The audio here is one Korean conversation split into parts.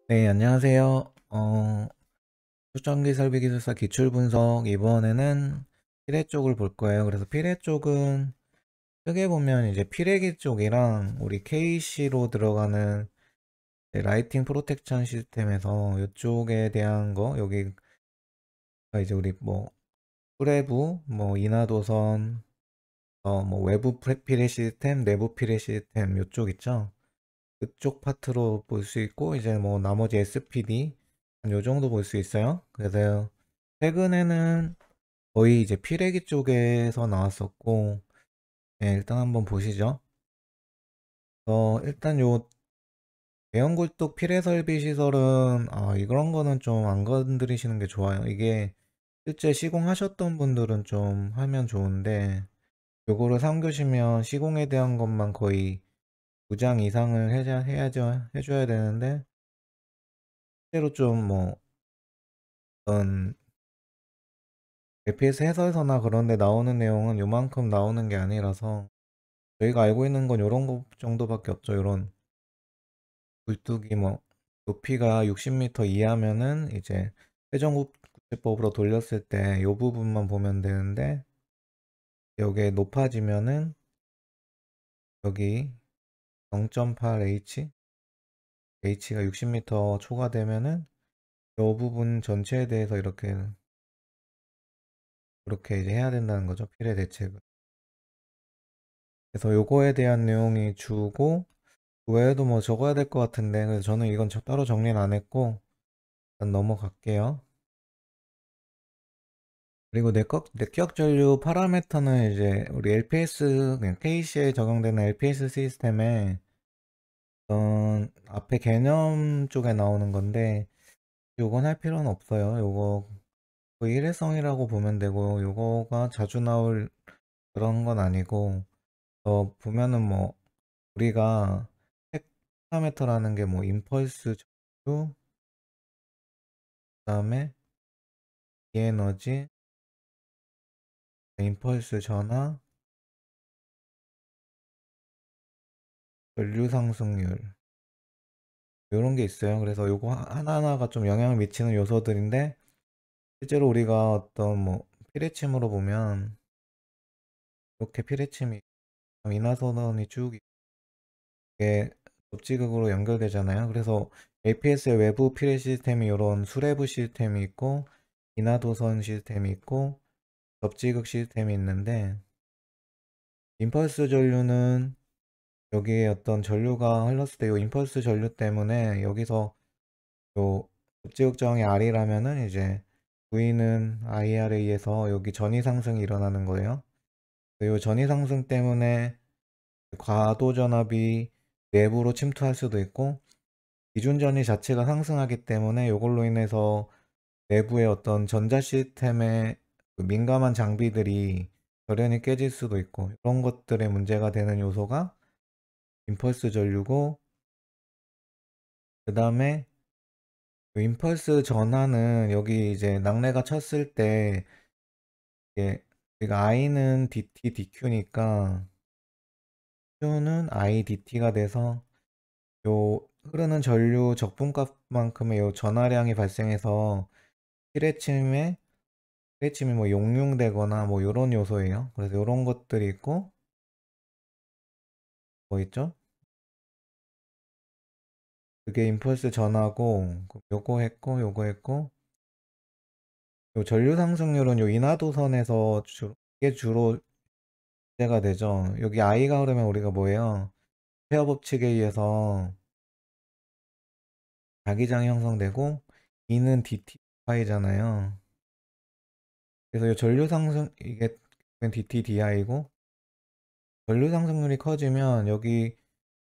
네, 안녕하세요. 초창기 설비 기술사 기출 분석 이번에는 피레 쪽을 볼 거예요. 그래서 피레 쪽은 크게 보면 이제 피레기 쪽이랑 우리 KC로 들어가는 라이팅 프로텍션 시스템에서 이쪽에 대한 거 여기가 이제 우리 뭐 프레부 뭐 인하도선 뭐 외부 피레 시스템 내부 피레 시스템 이쪽 있죠. 그쪽 파트로 볼 수 있고 이제 뭐 나머지 SPD 한 요 정도 볼 수 있어요. 그래서 최근에는 거의 이제 피레기 쪽에서 나왔었고, 네, 일단 한번 보시죠. 일단 요 대형굴뚝 피레 설비 시설은 이런 거는 좀 안 건드리시는 게 좋아요. 이게 실제 시공하셨던 분들은 좀 하면 좋은데 요거를 3교시면 시공에 대한 것만 거의 2장 이상을 해줘야 되는데 실제로 좀 뭐 어떤 FPS 해설서나 그런 데 나오는 내용은 요만큼 나오는 게 아니라서 저희가 알고 있는 건 요런 거 정도밖에 없죠. 요런 굴뚝이 뭐 높이가 60m 이하면은 이제 회전구체법으로 돌렸을 때 요 부분만 보면 되는데 여기에 높아지면은 여기 0.8H H가 60m 초과되면은 요 부분 전체에 대해서 이렇게 이제 해야 된다는 거죠. 피해 대책을. 그래서 요거에 대한 내용이 주고 그 외에도 뭐 적어야 될 것 같은데 그래서 저는 이건 따로 정리는 안 했고 일단 넘어갈게요. 그리고 내격 전류 파라미터는 이제 우리 LPS 그냥 KC에 적용되는 LPS 시스템에 앞에 개념 쪽에 나오는 건데 요건 할 필요는 없어요. 요거 거의 일회성이라고 보면 되고 요거가 자주 나올 그런 건 아니고 보면은 뭐 우리가 색 파라미터라는 게 뭐 임펄스 전류 그다음에 이에너지 임펄스 전하 전류 상승률 이런 게 있어요. 그래서 요거 하나하나가 좀 영향을 미치는 요소들인데 실제로 우리가 어떤 뭐 피레침으로 보면 이렇게 피레침이 인하선언이 쭉 이게 접지극으로 연결되잖아요. 그래서 APS의 외부 피레 시스템이 이런 수레부 시스템이 있고 인하도선 시스템이 있고 접지극 시스템이 있는데 임펄스 전류는 여기에 어떤 전류가 흘렀을 때 이 임펄스 전류 때문에 여기서 요 접지극정이 R이라면은 이제 V는 IR에 의해서 여기 전위 상승이 일어나는 거예요. 이 전위 상승 때문에 과도 전압이 내부로 침투할 수도 있고 기준 전위 자체가 상승하기 때문에 이걸로 인해서 내부의 어떤 전자 시스템의 그 민감한 장비들이 결연히 깨질 수도 있고 이런 것들에 문제가 되는 요소가 임펄스 전류고 그 다음에 임펄스 전하는 여기 이제 낙뢰가 쳤을 때 이게 우리가 I는 DT, DQ니까 Q는 IDT가 돼서 요 흐르는 전류 적분값만큼의 요 전하량이 발생해서 피레침이 뭐 용융되거나 뭐 요런 요소예요. 그래서 요런 것들이 있고 뭐 있죠? 그게 임펄스 전하고 요거 했고 요 전류 상승률은 요 인하도선에서 이게 주로 문제가 되죠. 여기 I가 흐르면 우리가 뭐예요? 페어 법칙에 의해서 자기장이 형성되고 E는 DT 파이잖아요. 그래서 이 전류 상승 이게 DT DI고 전류 상승률이 커지면 여기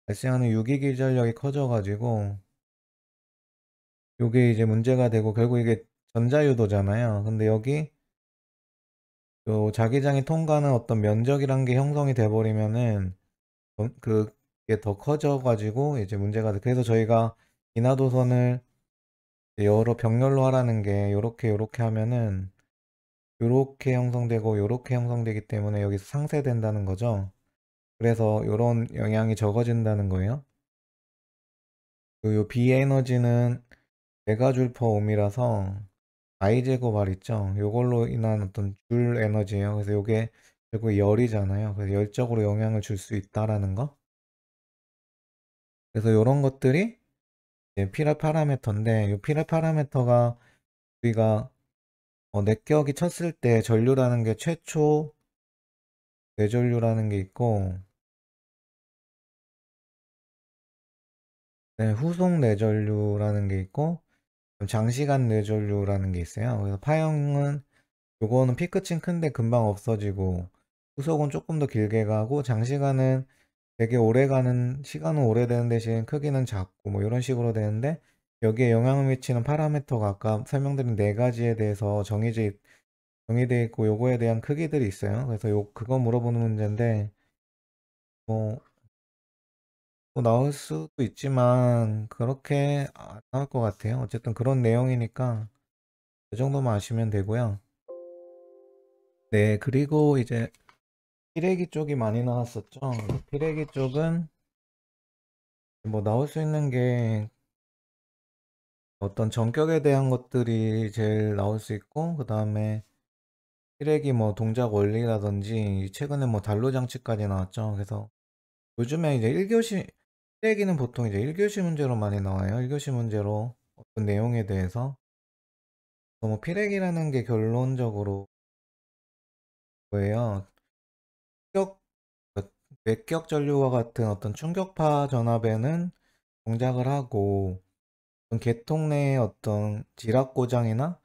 발생하는 유기기 전력이 커져가지고 요게 이제 문제가 되고 결국 이게 전자유도잖아요. 근데 여기 요 자기장이 통과하는 어떤 면적이란 게 형성이 돼 버리면은 그게 더 커져가지고 이제 문제가 돼. 그래서 저희가 인하도선을 여러 병렬로 하라는 게 요렇게 하면은 요렇게 형성되고 요렇게 형성되기 때문에 여기서 상쇄된다는 거죠. 그래서 요런 영향이 적어진다는 거예요. 요 B에너지는 메가줄퍼 ohm이라서 I제곱 R 있죠? 요걸로 인한 어떤 줄 에너지예요. 그래서 요게 결국 열이잖아요. 그래서 열적으로 영향을 줄 수 있다라는 거. 그래서 요런 것들이 이제 필요 파라미터인데, 요 필요 파라미터가 우리가 내격이 쳤을 때 전류라는 게 최초 내전류라는 게 있고, 네, 후속 내전류라는 게 있고, 장시간 내전류라는 게 있어요. 그래서 파형은 요거는 피크층 큰데 금방 없어지고, 후속은 조금 더 길게 가고, 장시간은 되게 오래 가는, 시간은 오래되는 대신 크기는 작고 뭐 이런 식으로 되는데, 여기에 영향을 미치는 파라미터가 아까 설명드린 네 가지에 대해서 정의되어 있고, 요거에 대한 크기들이 있어요. 그래서 그거 물어보는 문제인데, 뭐 나올 수도 있지만 그렇게 안 나올 것 같아요. 어쨌든 그런 내용이니까 그 정도만 아시면 되고요. 네, 그리고 이제 피래기 쪽이 많이 나왔었죠. 피래기 쪽은 뭐 나올 수 있는 게 어떤 전격에 대한 것들이 제일 나올 수 있고, 그 다음에 피래기 뭐 동작 원리라든지 최근에 뭐 단로 장치까지 나왔죠. 그래서 요즘에 이제 1교시 피래기는 보통 이제 1교시 문제로 많이 나와요. 1교시 문제로 어떤 내용에 대해서 뭐 피렉이라는 게 결론적으로 뭐예요? 충격, 외격 전류와 같은 어떤 충격파 전압에는 동작을 하고, 어떤 계통 내의 어떤 지락 고장이나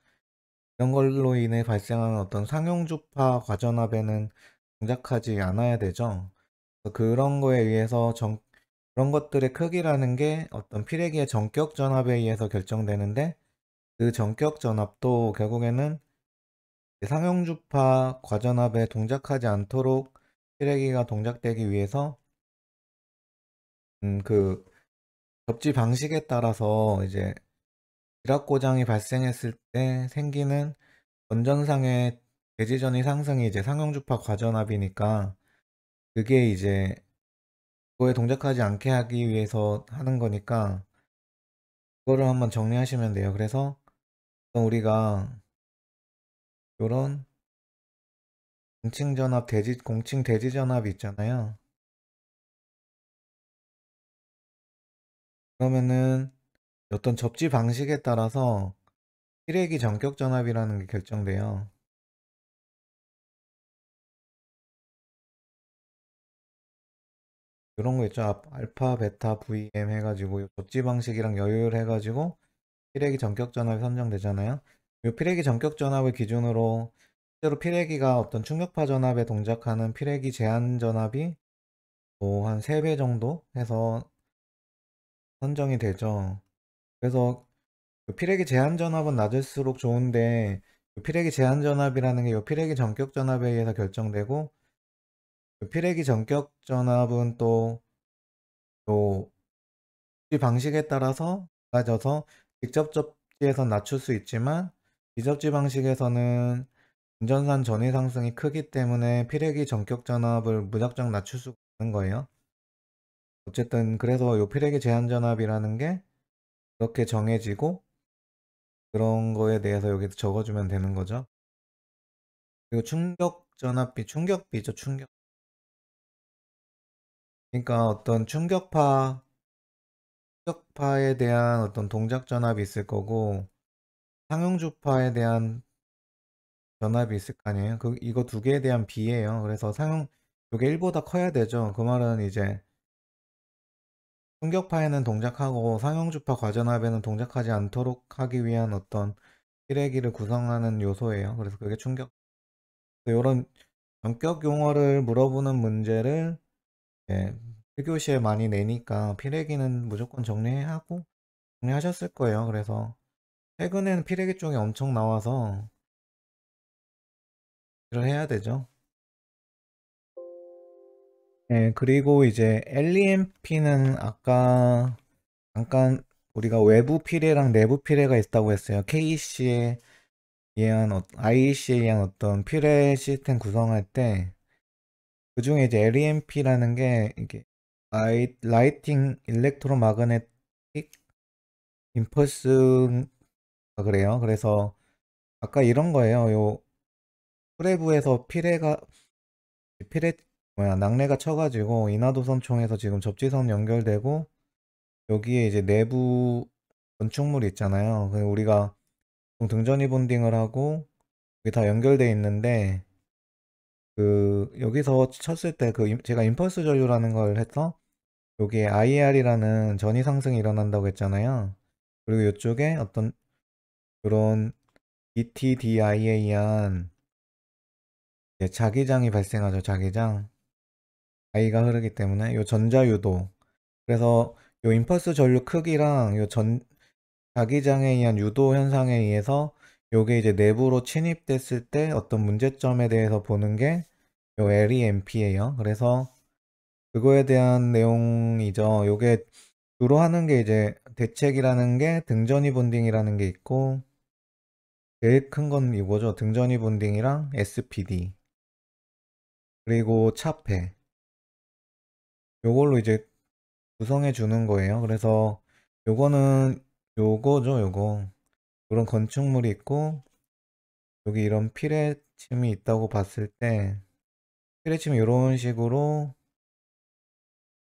이런 걸로 인해 발생하는 어떤 상용주파 과전압에는 동작하지 않아야 되죠. 그런 거에 의해서 그런 것들의 크기라는 게 어떤 피레기의 전격 전압에 의해서 결정되는데, 그 전격 전압도 결국에는 상용주파 과전압에 동작하지 않도록 피레기가 동작되기 위해서 그 접지 방식에 따라서 이제 지락 고장이 발생했을 때 생기는 원전상의 대지전이 상승이 이제 상용주파 과전압이니까, 그게 이제 그거에 동작하지 않게 하기 위해서 하는 거니까 그거를 한번 정리하시면 돼요. 그래서 우리가 요런 공칭 대지전압이 있잖아요. 그러면은 어떤 접지 방식에 따라서 피레기 전격 전압이라는 게 결정돼요. 이런 거 있죠. 알파, 베타, VM 해가지고 요 접지 방식이랑 여유를 해가지고 피레기 전격 전압이 선정되잖아요. 이 피레기 전격 전압을 기준으로 실제로 피레기가 어떤 충격파 전압에 동작하는 피레기 제한 전압이 뭐 한 3배 정도 해서 선정이 되죠. 그래서 피레기 제한 전압은 낮을수록 좋은데, 피레기 제한 전압이라는 게 이 피레기 전격 전압에 의해서 결정되고, 피레기 전격 전압은 또 이 방식에 따라서 달라져서 직접 접지에서 낮출 수 있지만, 비접지 방식에서는 운전산 전위 상승이 크기 때문에 피레기 전격 전압을 무작정 낮출 수 없는 거예요. 어쨌든 그래서 이 피레기 제한 전압이라는 게 그렇게 정해지고, 그런 거에 대해서 여기서 적어주면 되는 거죠. 그리고 충격 전압비, 충격비죠, 충격. 그러니까 어떤 충격파에 대한 어떤 동작 전압이 있을 거고, 상용주파에 대한 전압이 있을 거 아니에요. 이거 두 개에 대한 비예요. 그래서 요게 1보다 커야 되죠. 그 말은 이제 충격파에는 동작하고 상용주파 과전압에는 동작하지 않도록 하기 위한 어떤 피레기를 구성하는 요소예요. 그래서 그게 충격. 이런 전격 용어를 물어보는 문제를, 예, 1교시에 많이 내니까 피레기는 무조건 정리하셨을 거예요. 그래서 최근에는 피레기 쪽이 엄청 나와서 일을 해야 되죠. 예, 그리고 이제 LEMP는 아까 잠깐 우리가 외부 피레랑 내부 피레가 있다고 했어요. IEC에 의한 어떤 피레 시스템 구성할 때, 그 중에 이제 LEMP라는 게 이게 라이팅 일렉트로마그네틱 임펄스가 그래요. 그래서 아까 이런 거예요. 요 프레부에서 피레 낙뢰가 쳐가지고 인하도선총에서 지금 접지선 연결되고 여기에 이제 내부 건축물이 있잖아요. 우리가 등전이 본딩을 하고 이게 다 연결돼 있는데 여기서 쳤을 때 제가 임펄스 전류라는 걸 해서 여기에 IR이라는 전위 상승이 일어난다고 했잖아요. 그리고 이쪽에 어떤 그런 ETDI에 의한 자기장이 발생하죠. 자기장. I가 흐르기 때문에 요 전자유도. 그래서 요 임펄스 전류 크기랑 자기장에 의한 유도 현상에 의해서 요게 이제 내부로 침입됐을 때 어떤 문제점에 대해서 보는 게 요 LEMP예요. 그래서 그거에 대한 내용이죠. 요게 주로 하는 게 이제 대책이라는 게 등전이 본딩이라는 게 있고 제일 큰 건 이거죠. 등전이 본딩이랑 SPD 그리고 차폐 요걸로 이제 구성해 주는 거예요. 그래서 요거는 요거죠. 요거 그런 건축물이 있고 여기 이런 피레침이 있다고 봤을 때 피레침이 이런 식으로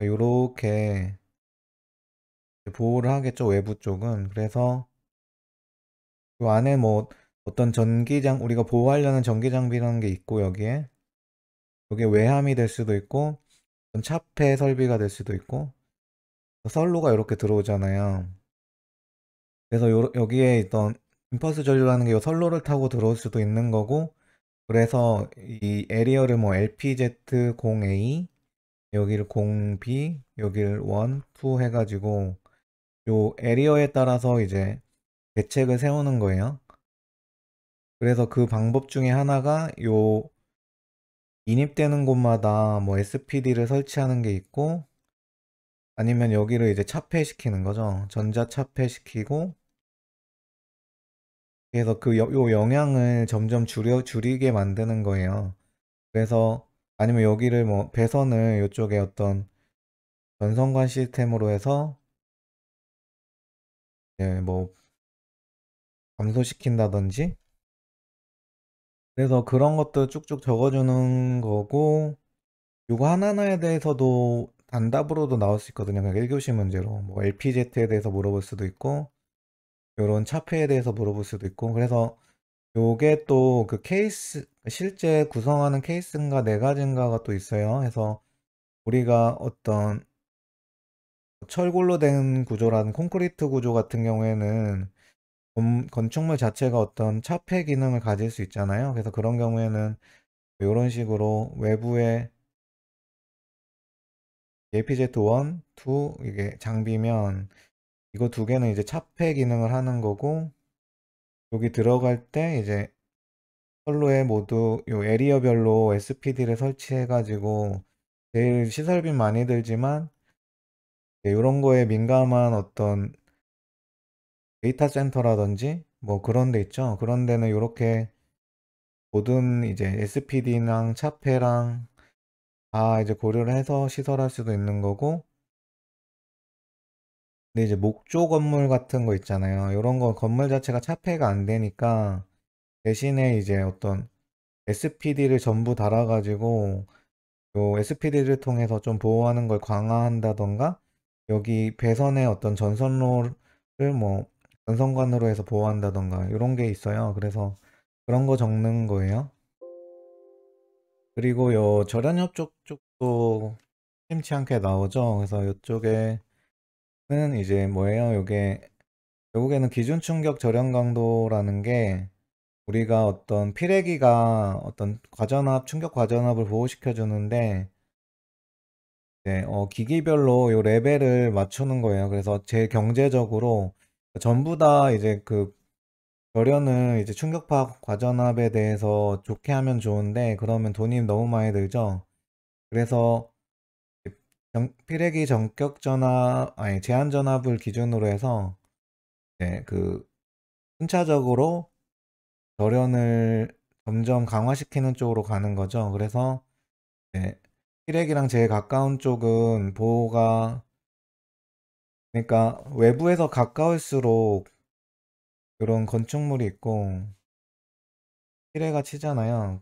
요렇게 보호를 하겠죠. 외부 쪽은. 그래서 그 안에 뭐 어떤 우리가 보호하려는 전기 장비라는 게 있고 여기에 외함이 될 수도 있고 차폐 설비가 될 수도 있고 선로가 이렇게 들어오잖아요. 그래서 여기에 있던 임펄스 전류라는 게 요 선로를 타고 들어올 수도 있는 거고 그래서 이 에리어를 뭐 LPZ0A 여기를 0B 여기를 1, 2 해가지고 요 에리어에 따라서 이제 대책을 세우는 거예요. 그래서 그 방법 중에 하나가 요 인입되는 곳마다 뭐 SPD를 설치하는 게 있고 아니면 여기를 이제 차폐시키는 거죠. 전자 차폐시키고 그래서 요 영향을 점점 줄이게 만드는 거예요. 그래서 아니면 여기를 뭐 배선을 이쪽에 어떤 전선관 시스템으로 해서 뭐 감소시킨다든지 그래서 그런 것도 쭉쭉 적어주는 거고 요거 하나하나에 대해서도 단답으로도 나올 수 있거든요. 그냥 1교시 문제로 뭐 LPZ에 대해서 물어볼 수도 있고 요런 차폐에 대해서 물어볼 수도 있고 그래서 요게 또 그 케이스 실제 구성하는 케이스인가 네 가지인가가 또 있어요. 그래서 우리가 어떤 철골로 된 구조라는 콘크리트 구조 같은 경우에는 건축물 자체가 어떤 차폐 기능을 가질 수 있잖아요. 그래서 그런 경우에는 이런 식으로 외부에 APZ1, 2 이게 장비면 이거 두 개는 이제 차폐 기능을 하는 거고 여기 들어갈 때 이제 선로에 모두 요 에리어별로 SPD를 설치해 가지고 제일 시설비 많이 들지만 이런 거에 민감한 어떤 데이터 센터라든지 뭐 그런 데 있죠. 그런 데는 이렇게 모든 이제 SPD랑 차폐랑 다 이제 고려를 해서 시설할 수도 있는 거고 근데 이제 목조 건물 같은 거 있잖아요. 이런 거 건물 자체가 차폐가 안 되니까 대신에 이제 어떤 SPD를 전부 달아가지고 요 SPD를 통해서 좀 보호하는 걸 강화한다던가 여기 배선의 어떤 전선로를 뭐 전선관으로 해서 보호한다던가 이런 게 있어요. 그래서 그런 거 적는 거예요. 그리고 요 절연협 쪽도 심치 않게 나오죠. 그래서 이쪽에는 이제 뭐예요? 요게 결국에는 기준 충격 절연 강도라는 게 우리가 어떤 피레기가 어떤 충격 과전압을 보호시켜 주는데 기기별로 요 레벨을 맞추는 거예요. 그래서 제일 경제적으로 전부 다 이제 절연을 이제 충격파 과전압에 대해서 좋게 하면 좋은데 그러면 돈이 너무 많이 들죠. 그래서 피레기 전격 전압 아니 제한 전압을 기준으로 해서 순차적으로 절연을 점점 강화시키는 쪽으로 가는 거죠. 그래서 네, 피렉이랑 제일 가까운 쪽은 보호가 그러니까 외부에서 가까울수록 그런 건축물이 있고 피레가 치잖아요.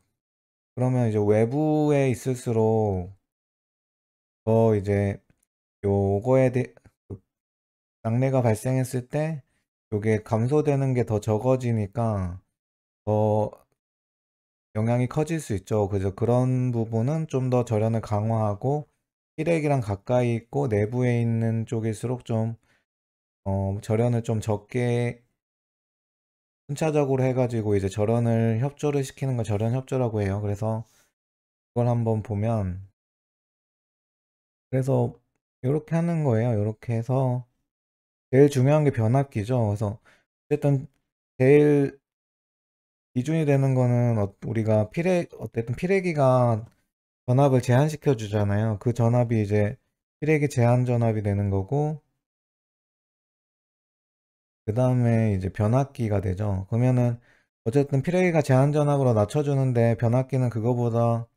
그러면 이제 외부에 있을수록 더 이제 요거에 대해 낙뢰가 발생했을 때 요게 감소되는 게 더 적어지니까 더 영향이 커질 수 있죠. 그래서 그런 부분은 좀 더 절연을 강화하고 피렉이랑 가까이 있고 내부에 있는 쪽일수록 좀 절연을 좀 적게 순차적으로 해가지고 이제 절연을 협조를 시키는 걸 절연 협조라고 해요. 그래서 그걸 한번 보면 그래서 이렇게 하는 거예요. 이렇게 해서 제일 중요한 게 변압기죠. 그래서 어쨌든 제일 기준이 되는 거는 우리가 어쨌든 피레기가 전압을 제한시켜 주잖아요. 그 전압이 이제 피레기 제한 전압이 되는 거고, 그 다음에 이제 변압기가 되죠. 그러면은 어쨌든 피레기가 제한 전압으로 낮춰주는데 변압기는 그거보다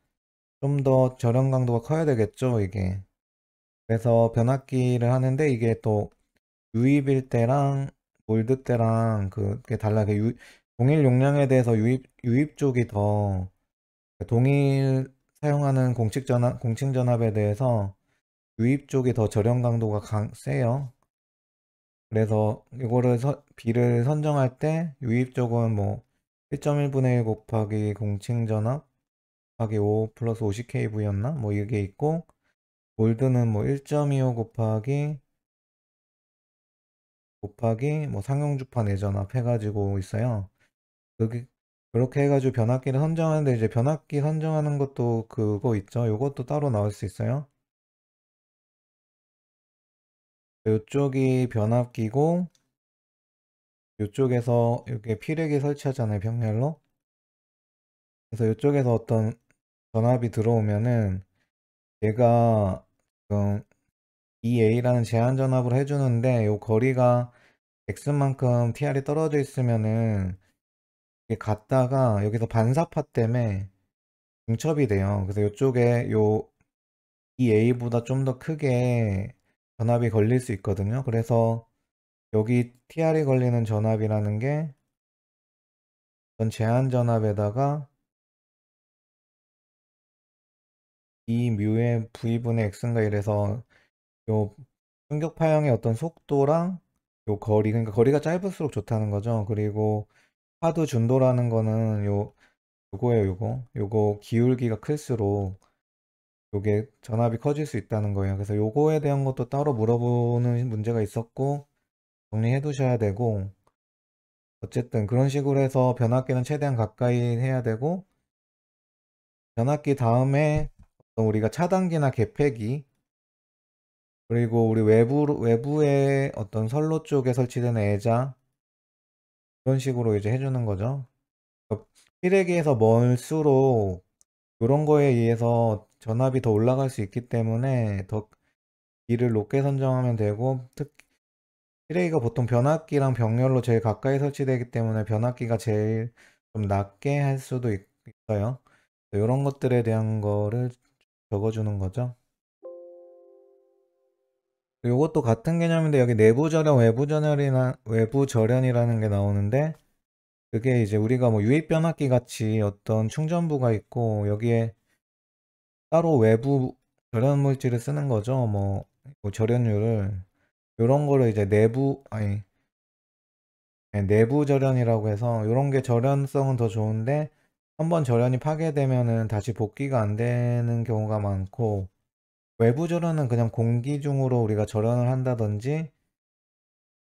좀 더 절연 강도가 커야 되겠죠, 이게. 그래서 변압기를 하는데 이게 또 유입일 때랑 몰드 때랑 그게 달라. 동일 용량에 대해서 유입 쪽이 더 동일 사용하는 공칭 전압에 대해서 유입 쪽이 더 절연 강도가 세요. 그래서 이거를 비를 선정할 때 유입 쪽은 뭐 1.1분의 1 곱하기 공칭 전압 곱하기 5 플러스 50kV였나? 뭐 이게 있고 몰드는 뭐 1.25 곱하기 뭐 상용주파 내전압 해가지고 있어요. 그게 그렇게 해가지고 변압기를 선정하는데 이제 변압기 선정하는 것도 그거 있죠. 요것도 따로 나올 수 있어요. 이쪽이 변압기고 이쪽에서 이렇게 피렉이 설치하잖아요, 병렬로. 그래서 이쪽에서 어떤 전압이 들어오면은 얘가 지금 EA라는 제한 전압을 해주는데 요 거리가 X만큼 TR이 떨어져 있으면은 이게 갔다가 여기서 반사파 때문에 중첩이 돼요. 그래서 이쪽에 요 EA보다 좀 더 크게 전압이 걸릴 수 있거든요. 그래서 여기 TR이 걸리는 전압이라는 게 어떤 제한 전압에다가 이 뮤의 V분의 X인가 이래서 요 충격 파형의 어떤 속도랑 요 거리, 그러니까 거리가 짧을수록 좋다는 거죠. 그리고 하드 준도라는 거는 요거예요, 요거 기울기가 클수록 요게 전압이 커질 수 있다는 거예요. 그래서 요거에 대한 것도 따로 물어보는 문제가 있었고 정리해 두셔야 되고, 어쨌든 그런 식으로 해서 변압기는 최대한 가까이 해야 되고, 변압기 다음에 어떤 우리가 차단기나 개폐기, 그리고 우리 외부에 어떤 선로 쪽에 설치되는 애자, 그런 식으로 이제 해주는 거죠. 필레기에서 멀수록 이런 거에 의해서 전압이 더 올라갈 수 있기 때문에 더 길을 높게 선정하면 되고, 필레기가 보통 변압기랑 병렬로 제일 가까이 설치되기 때문에 변압기가 제일 좀 낮게 할 수도 있어요. 이런 것들에 대한 거를 적어주는 거죠. 이것도 같은 개념인데 여기 내부 절연, 외부 절연이라는 게 나오는데, 그게 이제 우리가 뭐 유입 변압기 같이 어떤 충전부가 있고 여기에 따로 외부 절연 물질을 쓰는 거죠. 뭐 절연율을 이런 거를 이제 내부 절연이라고 해서 이런 게 절연성은 더 좋은데 한번 절연이 파괴되면은 다시 복귀가 안 되는 경우가 많고, 외부 절연은 그냥 공기 중으로 우리가 절연을 한다든지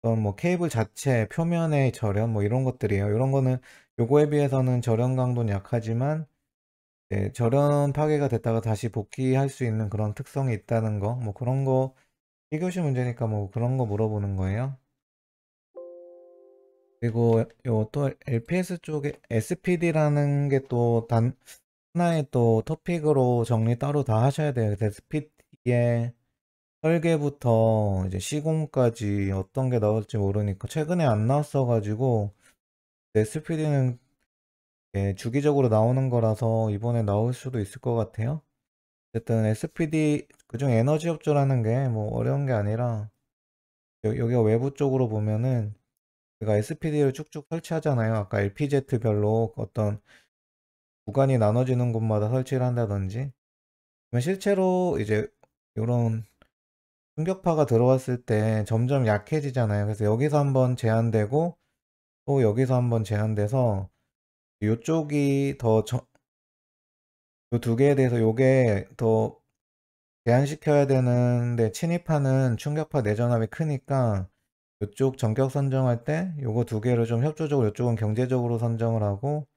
어떤 뭐 케이블 자체 표면의 절연 뭐 이런 것들이에요. 이런 거는 요거에 비해서는 절연 강도는 약하지만 절연 파괴가 됐다가 다시 복귀할 수 있는 그런 특성이 있다는 거, 뭐 그런 거 1교시 문제니까 뭐 그런 거 물어보는 거예요. 그리고 요 또 LPS 쪽에 SPD라는 게 또 하나의 또 토픽으로 정리 따로 다 하셔야 돼요. 그래서 SPD의 설계부터 이제 시공까지 어떤 게 나올지 모르니까 최근에 안 나왔어가지고 SPD는 주기적으로 나오는 거라서 이번에 나올 수도 있을 것 같아요. 어쨌든 SPD 그중 에너지 협조라는 게 뭐 어려운 게 아니라 여기가 외부 쪽으로 보면은 제가 SPD를 쭉쭉 설치하잖아요. 아까 LPZ별로 어떤 구간이 나눠지는 곳마다 설치를 한다든지. 그러면 실제로 이제 요런 충격파가 들어왔을 때 점점 약해지잖아요. 그래서 여기서 한번 제한되고 또 여기서 한번 제한돼서 요쪽이 더 요 두 개에 대해서 요게 더 제한시켜야 되는데 침입하는 충격파 내전압이 크니까 요쪽 전격 선정할 때 요거 두 개를 좀 협조적으로, 요쪽은 경제적으로 선정을 하고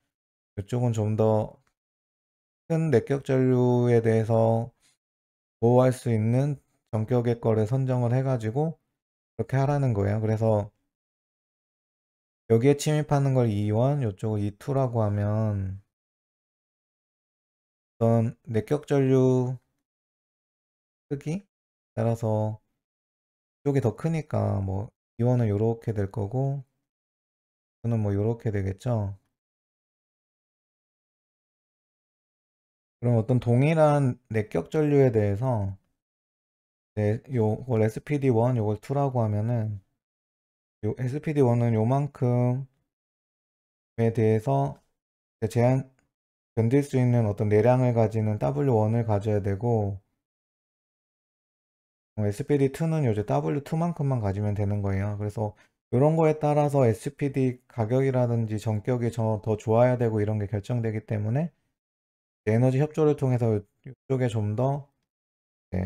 요쪽은 좀 더 큰 내격 전류에 대해서 보호할 수 있는 전격의 거를 선정을 해 가지고 그렇게 하라는 거예요. 그래서 여기에 침입하는 걸 E1, 요쪽을 E2라고 하면 어떤 내격 전류 크기 따라서 이쪽이 더 크니까 뭐 E1은 요렇게 될 거고 E2는 뭐 요렇게 되겠죠. 그럼 어떤 동일한 내격 전류에 대해서 요걸 SPD1, 요걸 2라고 하면은 요 SPD1은 요만큼에 대해서 제한 견딜 수 있는 어떤 내량을 가지는 W1을 가져야 되고 SPD2는 요새 W2만큼만 가지면 되는 거예요. 그래서 이런 거에 따라서 SPD 가격이라든지 전격이 더 좋아야 되고 이런 게 결정되기 때문에 에너지 협조를 통해서 이쪽에 좀 더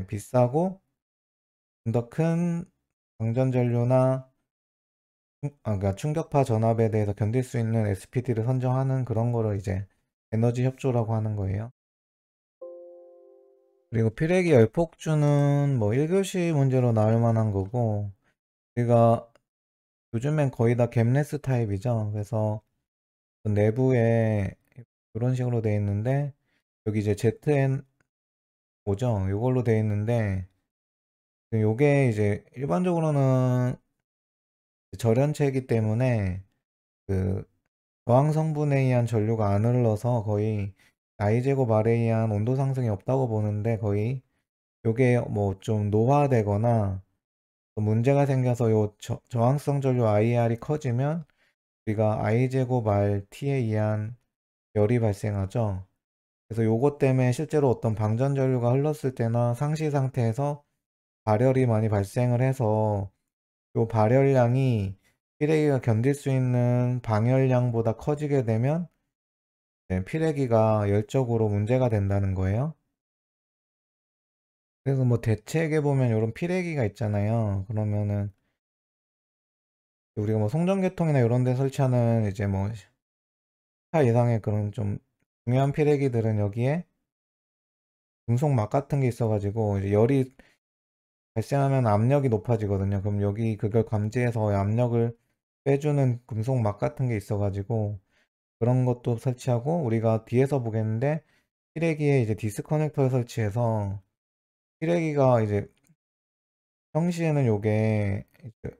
비싸고 좀 더 큰 방전 전류나 그러니까 충격파 전압에 대해서 견딜 수 있는 SPD를 선정하는 그런 거를 이제 에너지 협조라고 하는 거예요. 그리고 피레기 열폭주는 뭐 1교시 문제로 나올 만한 거고 우리가 요즘엔 거의 다 갭레스 타입이죠. 그래서 내부에 이런 식으로 되어 있는데 여기 이제 ZN5죠. 이걸로 되어 있는데 요게 이제 일반적으로는 절연체이기 때문에 그 저항 성분에 의한 전류가 안 흘러서 거의 I제곱 R에 의한 온도 상승이 없다고 보는데 거의 요게 뭐 좀 노화되거나 문제가 생겨서 요 저항성 전류 IR이 커지면 우리가 I제곱 R T에 의한 열이 발생하죠. 그래서 요것 때문에 실제로 어떤 방전 전류가 흘렀을 때나 상시 상태에서 발열이 많이 발생을 해서 요 발열량이 피레기가 견딜 수 있는 방열량보다 커지게 되면 피레기가 열적으로 문제가 된다는 거예요. 그래서 뭐 대책에 보면 요런 피레기가 있잖아요. 그러면은 우리가 뭐 송전계통이나 이런 데 설치하는 이제 뭐 10타 이상의 그런 좀 중요한 피레기들은 여기에 금속막 같은 게 있어가지고 이제 열이 발생하면 압력이 높아지거든요. 그럼 여기 그걸 감지해서 압력을 빼주는 금속막 같은 게 있어가지고 그런 것도 설치하고 우리가 뒤에서 보겠는데 피레기에 이제 디스커넥터를 설치해서 피레기가 이제 평시에는 요게 이제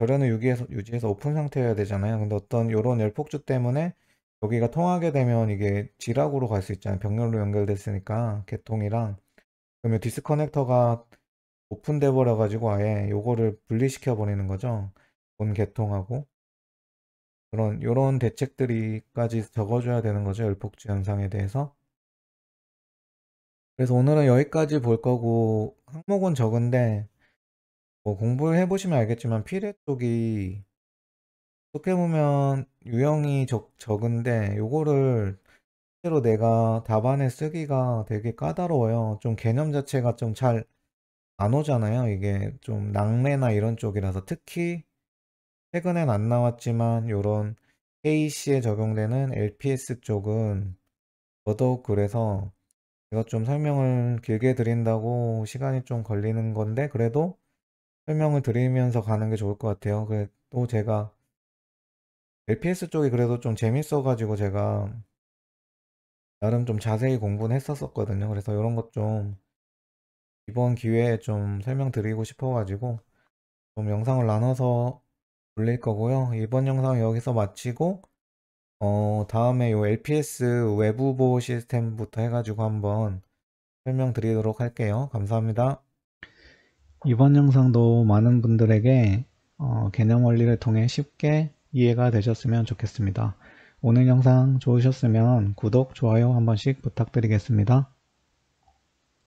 절연을 유지해서 오픈 상태여야 되잖아요. 근데 어떤 요런 열폭주 때문에 여기가 통하게 되면 이게 지락으로 갈 수 있잖아요. 병렬로 연결됐으니까 개통이랑 그러면 디스커넥터가 오픈돼 버려 가지고 아예 요거를 분리시켜 버리는 거죠. 본 개통하고 그런 요런 대책들이까지 적어줘야 되는 거죠. 열폭주 현상에 대해서. 그래서 오늘은 여기까지 볼 거고 항목은 적은데 뭐 공부를 해보시면 알겠지만 피레 쪽이 어떻게 보면 유형이 적은데 요거를 실제로 내가 답안에 쓰기가 되게 까다로워요. 좀 개념 자체가 좀 잘 안 오잖아요. 이게 좀 낙뢰나 이런 쪽이라서 특히 최근엔 안 나왔지만 요런 KC에 적용되는 LPS 쪽은 더더욱 그래서 제가 좀 설명을 길게 드린다고 시간이 좀 걸리는 건데 그래도 설명을 드리면서 가는 게 좋을 것 같아요. 또 제가 LPS 쪽이 그래도 좀 재밌어가지고 제가 나름 좀 자세히 공부는 했었거든요. 그래서 이런 것 좀 이번 기회에 좀 설명드리고 싶어가지고 좀 영상을 나눠서 올릴 거고요. 이번 영상 여기서 마치고 다음에 요 LPS 외부 보호 시스템부터 해가지고 한번 설명드리도록 할게요. 감사합니다. 이번 영상도 많은 분들에게 개념 원리를 통해 쉽게 이해가 되셨으면 좋겠습니다. 오늘 영상 좋으셨으면 구독, 좋아요 한 번씩 부탁드리겠습니다.